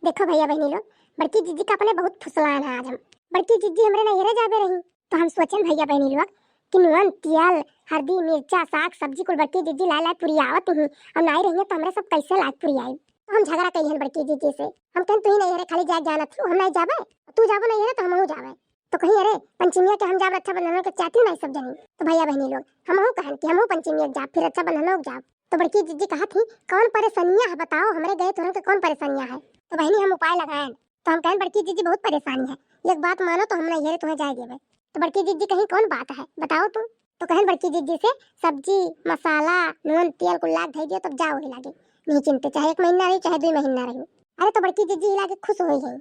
देखो भैया बहनी लोग, बड़की जीजी का अपने बहुत फुसलान है आज हम। बड़की जीजी हमरे नैहरे जाबे रही तो हम सोचन भैया बहनी लोग कि नुन तेल हल्दी मिर्चा साग सब्जी कुल बड़की जीजी ला ला पूरी आवत ही और नहीं रही तो हमरे सब कैसे लाग पूरी आई। तो हम झगड़ा कहियन बड़की जीजी से, हम कहन तू ही नैहरे खाली जा जाना थी, हम नहीं जाबे, तू जाबो नैहरे तो हमहू जाबे। तो कहीं अरे पंचमिया के हम जाब रक्षाबंधन के चाहती नहीं सब जनी। तो भैया बहनी लोग हमहू कहन कि हमहू पंचमिया जाब फिर रक्षाबंधन जाब। तो बड़की जीजी कहा थी कौन परेशानियां है बताओ, हमरे गए तुरंत के कौन परेशानियां है। तो बहनी हम उपाय लगाएं तो हम कहन बड़की जीजी बहुत परेशानी है, एक बात मानो तो हम नैहरे तुम्हें जाए देवे। तो बड़की जीजी कहीं कौन बात है बताओ तुम। तो कहन बड़की जीजी से सब्जी मसाला नून तेल कुल लाग धई दियो तब जाओ ही लागे, नहीं चिंता चाहे 1 महीना रही चाहे 2 महीना रही। अरे तो बड़की जीजी लागे खुश हो गई,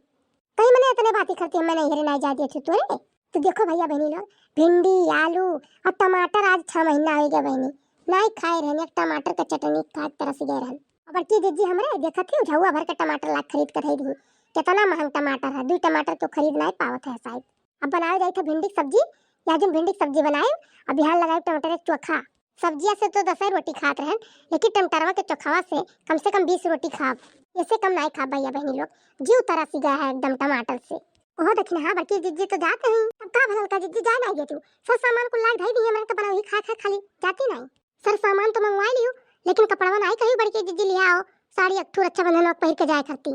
कहीं मैंने इतने बातें करती हम नैहरे नहीं जा दिए थे तोरे। तो देखो भैया बहनी लोग भिंडी आलू और टमाटर आज 6 महीना हो गया बहनी नहीं खाए रहने, एक टमाटर का चटनी खा तरह से गए रहन। और बड़की जीजी हमरे देखा थी झुआ भर का टमाटर ला खरीद कर रही, कितना महंगा टमाटर है, 2 टमाटर तो खरीद नहीं पावत है शायद। अब बनाए जाए थे भिंडी की सब्जी, या जो भिंडी की सब्जी बनाए अब बिहार लगाए टमाटर के चोखा। सब्जिया से तो 10 रोटी खात रहन, लेकिन टमाटरवा के चोखावा से कम 20 रोटी खाब, इससे कम नहीं खा भैया बहनी लोग, जीव तरह सी गया है एकदम टमाटर से। ओह देखना हाँ बड़की जीजी तो जाते हैं, अब का भला का जीजी जा नहीं तू, सब सामान को लाग ढाई दिए मैंने तो बनाई खा खा खाली जाती नहीं। सर सामान तो मंगवा लियो लेकिन कपड़वा नहीं कहीं बड़की जीजी ले आओ, साड़ी अक्ठू रक्षाबंधन पहन के जाए करती।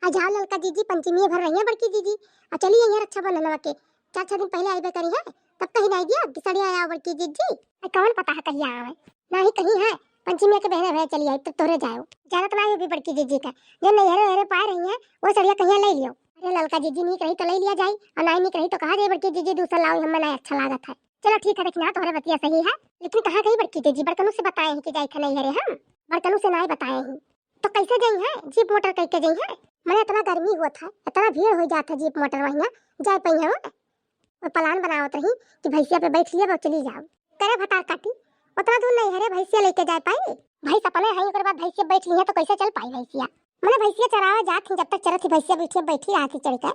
आज हाँ ललका जीजी पंचमी भर रही है बड़की जीजी, और चलिए यहाँ रक्षाबंधन के 4-6 दिन पहले आइबे करी है, तब कहीं नहीं दिया कि सड़ी आया बड़की जीजी, कौन पता है कहीं आवे ना ही कहीं है पंचमी के बहने भैया चली आई तो तोरे जाओ ज्यादा तो नहीं होगी बड़की जीजी का, जो नहरे नहरे पाए रही है वो सड़िया कहीं ले लियो। अरे ललका जीजी नहीं कहीं तो ले लिया जाए, और नहीं नहीं कहीं तो कहा जाए बड़की जीजी दूसरा लाओ, हमें नहीं अच्छा लागत है। चलो ठीक है देखना तुम्हारे बतिया सही है, लेकिन कहाँ गई बड़की जीजी, बड़कनू से बताए हैं कि जाए थे नैहरे, हम बड़कनू से नहीं बताए हैं तो कैसे गई है, जीप मोटर कह के गई है। मैंने इतना गर्मी हुआ था इतना भीड़ हो जाता जीप मोटर वहीं जाए पई है वो प्लान बनावत रही कि भैंसिया पे बैठ लिया चली जाओ करे भटार काटी, उतना दूर नहीं हरे भैंसिया लेके जा पाई, भैंस अपने है ओकर बाद भैंसिया बैठ ली है तो कैसे चल पाई भैंसिया। मैंने भैंसिया चरावा जात थी, जब तक चरत थी भैंसिया बैठी रही थी चढ़ कर,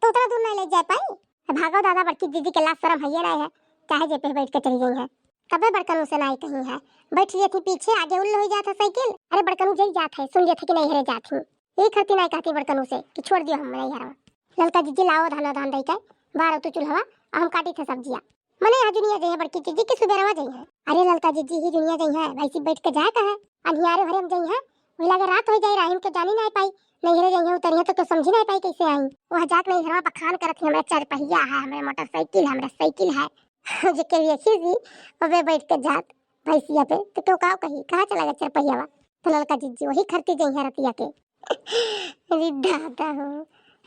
तो उतना दूर नहीं ले जा पाई। भागो दादा बड़की दीदी के लाश शर्म है रहे है, चाहे जे पे बैठ के चली गई है, कबे बड़कनू से नहीं कहीं है, बैठ लिए थी पीछे आगे उल्लू हो जाता साइकिल। अरे बड़कनू जई जात है, सुन लिए थे कि नहीं हरे जात हूँ, यही खती नहीं कहती बड़कनू से कि छोड़ दियो हम नहीं हरा। ललका जीजी लाओ धाना धान दई के बारह तो चूल्हा हम काटी थे सब्जियां, मने यहाँ दुनिया जई है बड़की जीजी की सुबेरवा जई है। अरे ललका जीजी ही दुनिया जई है, भैंसी बैठ के जाए का है, अंधियारे भरे हम जई है, वही लगे रात हो जाए राहिम के जानी नहीं पाई, नैहरे जई है उतरिया तो समझी नहीं पाई कैसे आई। वह जात नहीं हरवा बखान करत है, हमरा 4 पहिया है, हमरा मोटरसाइकिल है, हमरा साइकिल है जेके देखी जी अबे बैठ के जात भैंसिया पे तो क्यों का कही कहां चला गया 4 पहियावा। तो ललका जीजी वही खरती जई है रतिया के दादा हो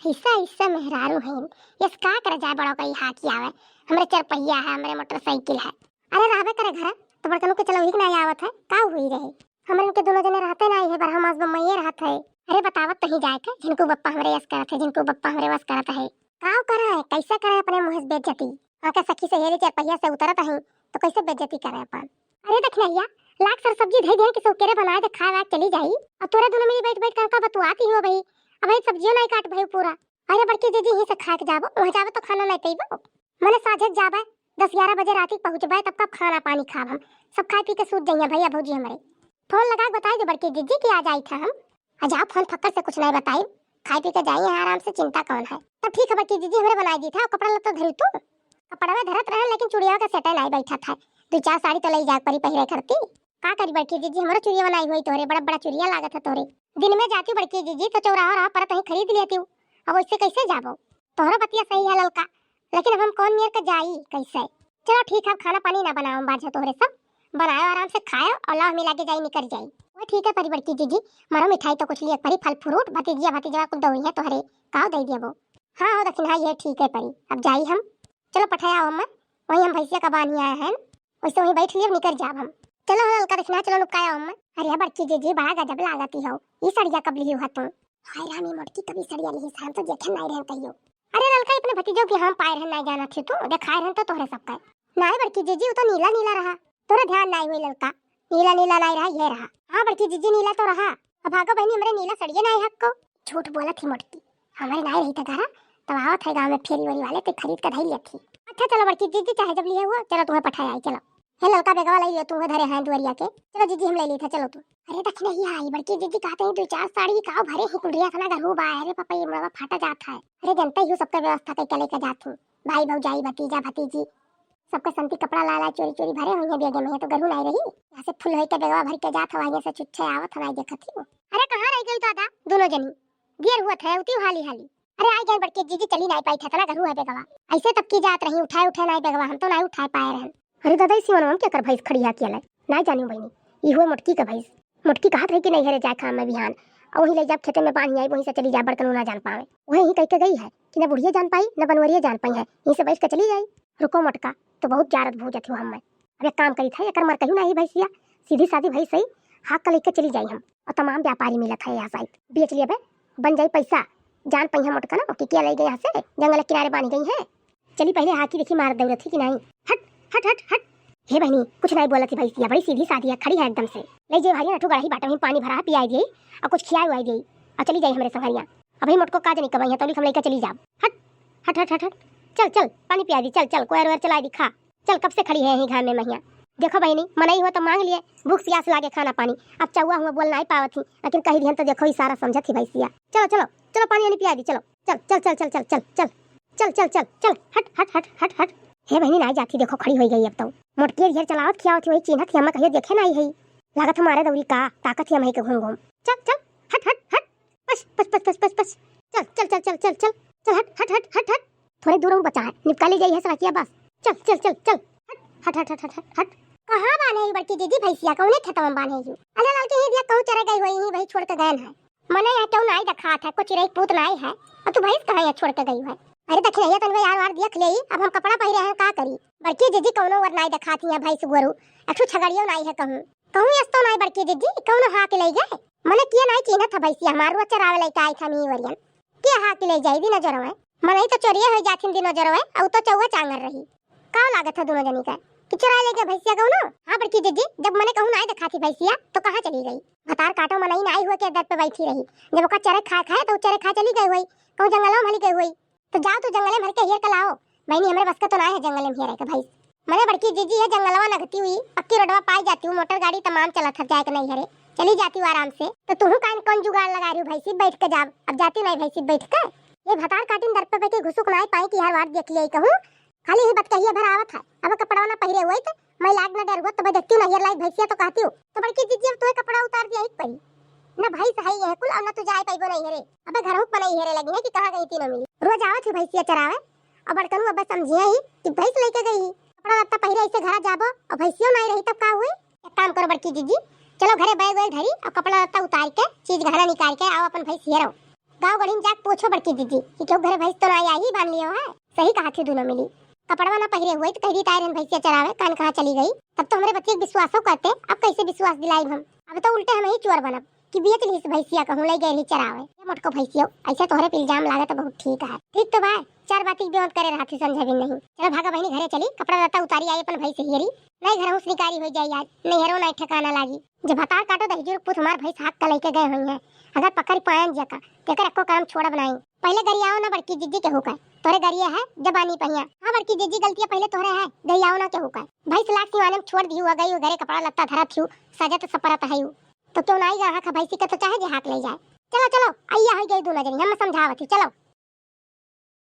हिस्सा हिस्सा मेहरारू है, यस का कर जाए बड़ा कहीं हाकी आवे, हमरे 4 पहिया है, हमरे मोटरसाइकिल है। अरे रहबे करे घर तो बड़कनू के चलो ही नहीं आवत है, का हुई रहे हमरे के दोनों जने रहते नहीं है, बरहा मास बम्मई रहत है। अरे बतावत तो ही जाए के जिनको बप्पा हमरे यस करत है, जिनको बप्पा हमरे वस करत है, काव करे कैसे करे अपने मुंह से बेइज्जती, आके सखी से हेरे 4 पहिया से उतरत है तो कैसे बेइज्जती करे अपन। अरे देख नैया लाख सर सब्जी धई दे कि सौकेरे बनाए दे खाए चली जाई, और तोरे दोनों मिली बैठ बैठ कर बतुआती हो भाई, अब भाई सब्जियों नहीं काट भाई पूरा। अरे बड़की दीदी ही से खा के जाबो, वहां जाबो तो खाना नहीं पीबो, मने साझे जाबे 10-11 बजे रात ही पहुंचबे, तब कब खाना पानी खाब, हम सब खाए पी के सूत जाइए भैया भौजी हमरे। फोन लगा के बताई दे बड़की दीदी कि आ जाई था हम, आ जाओ फोन फक्कर से कुछ नहीं बताई, खाए पी के जाइए आराम से, चिंता कौन है। तब ठीक है बड़की दीदी हमरे बनाई दी था, कपड़ा लत्ता धरी तू कपड़ा में धरत रहे, लेकिन चुड़िया का सेटा नहीं बैठा था, 2-4 साड़ी तो ले जा परी पहिरे करती, का करी बड़की दीदी हमारा चुड़िया बनाई हुई तोरे, बड़ा बड़ा चुड़िया लागत है तोरे, दिन में जाती बड़की दीदी तो चौराहा रहा पर कहीं खरीद लेती हूँ, अब उससे कैसे जाबो। तोहरा बतिया सही है ललका, लेकिन अब हम कौन मियर के जाई कैसे। चलो ठीक है खाना पानी ना बनाओ बाजा तोहरे सब बनाओ आराम से खाओ और लाह मिला के जाई निकल जाई। वो ठीक है परी बड़की दीदी मारो मिठाई तो कुछ लिए परी फल फ्रूट भतीजिया भतीजा कुछ दो है तोहरे काव दे दिया वो। हाँ हो दक्षिण हाँ ये ठीक है परी, अब जाई हम, चलो पठाया हम वही हम भैंसिया का बानी आया है वैसे वहीं बैठ लिए निकल जाब हम। चलो हल्का दक्षिणा चलो नुकाया हम। अरे बड़की जीजी बड़ा गजब लागती हो, ये सड़िया कब ली हो तुम, हाय रामी मोटकी कभी सड़िया ली शाम तो देखे नहीं रहन कहियो। अरे ललका अपने भतीजों की हम पाए रहन नहीं जाना थी तू देखाए रहन तो तोहरे सबका नहीं बड़की जीजी वो तो नीला नीला रहा, तोरा ध्यान नहीं हुई ललका, नीला नीला नहीं रहा ये रहा। हाँ बड़की जीजी नीला तो रहा, अब भागो बहनी हमरे नीला सड़िया नहीं हक को, झूठ बोला थी मोटकी हमारे नहीं रही था घरा, तब आवत है गाँव में फेरी वरी वाले तो खरीद कर धई ली थी। अच्छा चलो बड़की जीजी चाहे जब लिए हुआ चलो तुम्हें पठाया चलो। है ललका बेगवा ले लियो तू धरे हैं दुवरिया के। चलो जीजी हम ले ली था, चलो तू। अरे तक नहीं आई बड़की जीजी कहते हैं 2-4 साड़ी काओ भरे ही कुड़िया खाना घर बा। अरे पापा ये मरवा फाटा जाता है। अरे जनता ही सबका व्यवस्था कई के लेके जात हूं, भाई भौजाई भतीजा भतीजी सबके संती कपड़ा ला चोरी चोरी भरे हुए हैं बेगे में। तो गरू नहीं रही यहाँ से फुल होई के बेगवा भर के जात हवा से छुच्छे आवत हवाई देखत ही। अरे कहां रह गई दादा दोनों जनी देर हुआ था उती हाली हाली। अरे आई गई बड़की जीजी चली नहीं पाई था ना गरू है बेगवा ऐसे तब की जात रही उठाए नहीं बेगवा हम तो नहीं उठा पाए रहे। अरे दादा इसी मनवा क्या कर भैंस खड़ी है अकेला नहीं जानी बहनी ये हुए मोटकी का भैंस मोटकी कहत रही कि नहीं हरे जाए खा में बिहान और वहीं ले जब खेते में पानी आई वहीं से चली जाए बर्तन ना जान पावे वहीं ही कह के गई है कि न बुढ़िया जान पाई न बनवरिया जान पाई है यहीं से बैठ के चली जाई। रुको मोटका तो बहुत जारत भूजत थी हम में। अब एक काम करी था एक मर कहीं नहीं भैंसिया सीधी सादी भैंस सही हाथ का लेके चली जाई हम और तमाम व्यापारी मिलत है यहाँ साइड बेच लिया बन जाई पैसा जान पाई है मोटका ना कि क्या ले गई यहाँ से जंगल के किनारे बांध गई है। चली पहले हाथी देखी मार दौड़त थी कि नहीं हट हट हट हट। हे बहनी कुछ नहीं बोला थी भैंसिया बड़ी सीधी सादी है खड़ी है एकदम से ले जाए भाई नठू गढ़ी बाटा में पानी भरा पियाई दी और कुछ खियाई हुई दी और चली जाई हमारे संगरिया। अभी मोटको काज नहीं कमाई है तो हम लेकर चली जाओ। हट हट हट हट हट चल चल पानी पिया दी चल चल कोयर वेर चला दी खा चल कब से खड़ी है यहीं घाम में महिया। देखो बहनी मनाई हुआ तो मांग लिए भूख प्यास लागे खाना पानी अब चौवा हुआ बोल नहीं पावत थी लेकिन कही ध्यान तो देखो इशारा समझत थी भैंसिया। चलो चलो चलो पानी पिया दी चलो चल चल चल चल चल चल चल चल चल चल चल हट हट हट हट हट। हे बहनी नहीं जाती देखो खड़ी हो गई अब तो मोटकी घेर चलावत खियावत थी वही चिन्हत थी हमें कहिए देखे नहीं है लागत हमारे दौरी का ताकत ही हमें के घूम घूम चल चल हट हट हट बस बस बस बस बस बस चल चल चल चल चल चल चल हट हट हट हट हट थोड़े दूर बचा है निपटा ले जाइए सड़किया बस चल चल चल चल हट हट हट हट हट हट। कहां बांधे है बड़की दीदी भैंसिया कौने खेत में बांधे है अल्लाह लाल के दिया कहूं चरे गई होई वही छोड़ के गए है मने यहाँ क्यों नहीं देखा था कुछ रही पूत नहीं है और तू भैंस कहां छोड़ के गई है। अरे देख रही है तनवे यार वार देख ले अब हम कपड़ा पहरे हैं का करी बड़की दीदी कौनो वर नहीं दिखाती है भैंस गोरू एकठो छगड़ियो नहीं है कहूं कहूं एस्तो नहीं बड़की दीदी कौनो हा के ले गए मने किए नहीं चिन्ह था भैंसिया हमारो चरावे ले आई था मी वरियन के हा के ले जाई दी नजर में मने तो चोरिए हो जाथिन दी नजर में औ तो चौवा चांगर रही का लागत है दोनों जनी का कि चुरा ले गए भैंसिया कहूं ना। हां बड़की दीदी जब मैंने कहूं नहीं दिखाती भैंसिया तो कहां चली गई बतार काटो मनाई नहीं हुआ के दर पे बैठी रही जब ओका चरे खाए तो चरे खा चली गई हुई कहूं जंगलों में गई हुई तो जाओ तो जंगले भर के हेर के लाओ बहनी हमारे बस का तो ना है जंगल में हेरे का भाई मैंने बड़की जीजी है जंगलवा लगती हुई पक्की रोडवा पाई जाती हूँ मोटर गाड़ी तमाम चलत है जाए के नहीं हरे चली जाती हूँ आराम से तो तू कौन जुगाड़ लगा रही हूँ भैंसी बैठ के जाब अब जाती नहीं भैंसी बैठ के ये भतार काटिन दर पे बैठे घुसुक नहीं पाई कि हर बार देख लिया कहूँ खाली ही बात कहिए भर आवत है अब कपड़ा ना पहरे हुए तो मैं लाग ना डर हुआ तो मैं देखती हूँ ना लाइक भैंसिया तो कहती हूँ तो बड़की जीजी अब तुम्हें कपड़ा उतार दिया ही पड़ी ना भैंस है ये कुल अब ना तू जाए पाइबो नहीं हेरे अबे घर हुक नहीं हेरे लगी है कि कहां गई थी ना मिली रोज आवत थी भैंसिया चरावे अब बड़कनू अब समझिए ही कि भैंस लेके गई कपड़ा लत्ता पहरे ऐसे घर जाबो और भैंसियो नहीं रही तब का हुई। एक काम करो बड़की जीजी चलो घरे बैग वैग धरी और कपड़ा लत्ता उतार के चीज घरा निकाल के आओ अपन भैंस हेरो गाँव गढ़ी में जाके पूछो बड़की दीदी कि क्यों घरे भैंस तो नहीं आई बांध लियो है सही कहा थी दोनों मिली कपड़वा ना पहरे हुए तो कह तायरन भैंसिया चरावे कान कहां चली गई तब तो हमारे बच्चे विश्वासो करते अब कैसे विश्वास दिलाई हम अब तो उल्टे हम ही चोर बनब कि बेच ली भैंसिया कहूं ले गई चरावे मोटको भैंसियो ऐसे तोहरे पे इल्जाम लागत बहुत ठीक है ठीक तो भाई चार बाती बेवत करे रहा थी समझे भी नहीं। चलो भागा बहनी घरे चली कपड़ा लत्ता उतारी आई अपन भैंस हेरी नहीं घर हुस निकारी हो जाई आज नहीं हेरो नहीं ठिकाना लागी जब हतार काटो तो हिजुर पुत हमार भैंस हाथ का लेके गए हुई है अगर पकड़ पायन जका तेकर एको काम छोड़ बनाई पहले गरियाओ ना बड़की जीजी के होका तोरे गरिया है जबानी पहिया। हां बड़की जीजी गलतियां पहले तोरे है गरियाओ ना के होका भैंस लाख सिवाने में छोड़ दी हुआ गई घरे कपड़ा लत्ता धरा थी सजत सपरत है तो क्यों नहीं जा भैंसी के तो चाहे जे हाथ ले जाए। चलो चलो आइया हो गई दोनों जनी हम समझावत चलो।